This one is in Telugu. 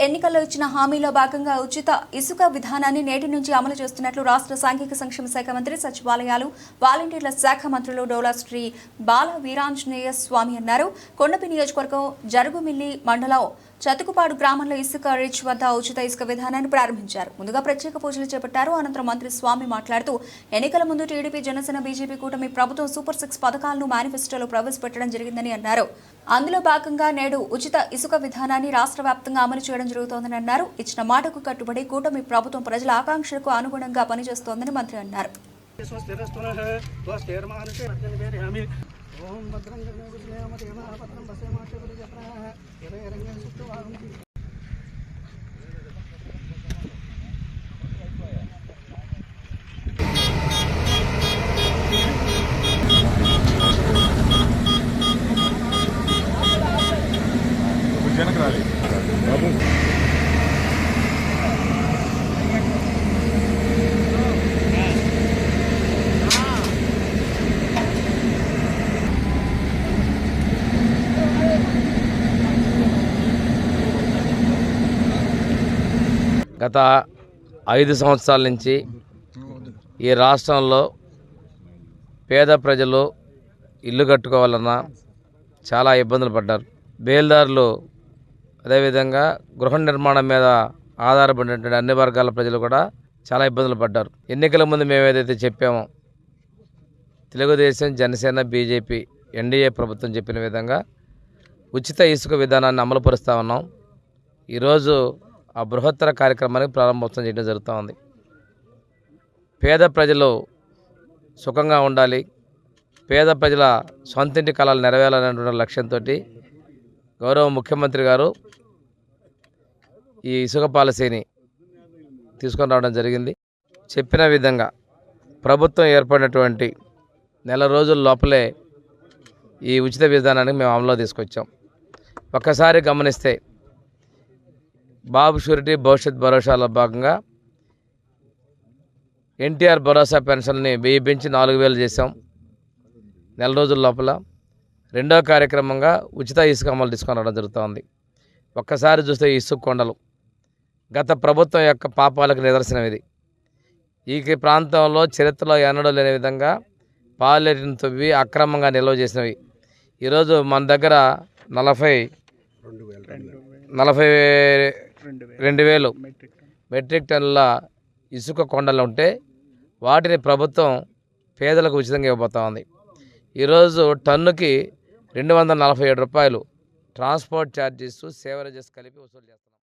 ఎన్నికల్లో ఇచ్చిన హామీలో భాగంగా ఉచిత ఇసుక విధానాన్ని నేటి నుంచి అమలు చేస్తున్నట్లు రాష్ట్ర సాంఘిక సంక్షేమ శాఖ మంత్రి, సచివాలయాలు, వాలంటీర్ల శాఖ మంత్రులు డోలా శ్రీ బాల వీరాంజనేయ స్వామి అన్నారు. కొండపి నియోజకవర్గం జరుగుమిల్లి మండలం చతుకుపాడు గ్రామంలో ఇసుక రిచ్ వద్ద ఉచిత ఇసుక విధానాన్ని ప్రారంభించారు. ముందుగా ప్రత్యేక పూజలు చేపట్టారు. అనంతరం మంత్రి స్వామి మాట్లాడుతూ ఎన్నికల ముందు టీడీపీ, జనసేన, బీజేపీ కూటమి ప్రభుత్వం సూపర్ 6 పథకాలను మేనిఫెస్టోలో ప్రవేశపెట్టడం జరిగిందని అన్నారు. అందులో భాగంగా నేడు ఉచిత ఇసుక విధానాన్ని రాష్ట్ర వ్యాప్తంగా అమలు చేయడం జరుగుతోందని అన్నారు. ఇచ్చిన మాటకు కట్టుబడి కూటమి ప్రభుత్వం ప్రజల ఆకాంక్షలకు అనుగుణంగా పనిచేస్తోందని మంత్రి అన్నారు. గత 5 సంవత్సరాల నుంచి ఈ రాష్ట్రంలో పేద ప్రజలు ఇల్లు కట్టుకోవాలన్నా చాలా ఇబ్బందులు పడ్డారు. బేల్దారులు, అదేవిధంగా గృహ నిర్మాణం మీద ఆధారపడినటువంటి అన్ని వర్గాల ప్రజలు కూడా చాలా ఇబ్బందులు పడ్డారు. ఎన్నికల ముందు మేము ఏదైతే చెప్పామో, తెలుగుదేశం, జనసేన, బీజేపీ, ఎన్డీఏ ప్రభుత్వం చెప్పిన విధంగా ఉచిత ఇసుక విధానాన్ని అమలుపరుస్తూ ఉన్నాం. ఈరోజు ఆ బృహత్తర కార్యక్రమానికి ప్రారంభోత్సవం చేయడం జరుగుతూ ఉంది. పేద ప్రజలు సుఖంగా ఉండాలి, పేద ప్రజల సొంతింటి కళలు నెరవేరాలనేటువంటి లక్ష్యంతో గౌరవ ముఖ్యమంత్రి గారు ఈ ఇసుక పాలసీని తీసుకొని రావడం జరిగింది. చెప్పిన విధంగా ప్రభుత్వం ఏర్పడినటువంటి నెల రోజుల లోపలే ఈ ఉచిత విధానాన్ని మేము అమలులో తీసుకొచ్చాం. ఒక్కసారి గమనిస్తే బాబు షూరిటీ భవిష్యత్ భరోసాలో భాగంగా ఎన్టీఆర్ భరోసా పెన్షన్ని 1000 పెంచి 4000 చేసాం నెల రోజుల లోపల. రెండో కార్యక్రమంగా ఉచిత ఇసుక అమలు తీసుకొని రావడం జరుగుతుంది. ఒక్కసారి చూస్తే ఈ ఇసుక కొండలు గత ప్రభుత్వం యొక్క పాపాలకు నిదర్శనం ఇది. ఈ ప్రాంతంలో చరిత్రలో ఎన్నడూ లేని విధంగా పాలేటిని తవ్వి అక్రమంగా నిల్వ చేసినవి. ఈరోజు మన దగ్గర 42,000 మెట్రిక్ టన్నుల ఇసుక కొండలు ఉంటే వాటిని ప్రభుత్వం పేదలకు ఉచితంగా ఇవ్వబోతా ఉంది. ఈరోజు టన్నుకి 247 రూపాయలు ట్రాన్స్పోర్ట్ ఛార్జెస్, సేవరేజెస్ కలిపి వసూలు చేస్తున్నాం.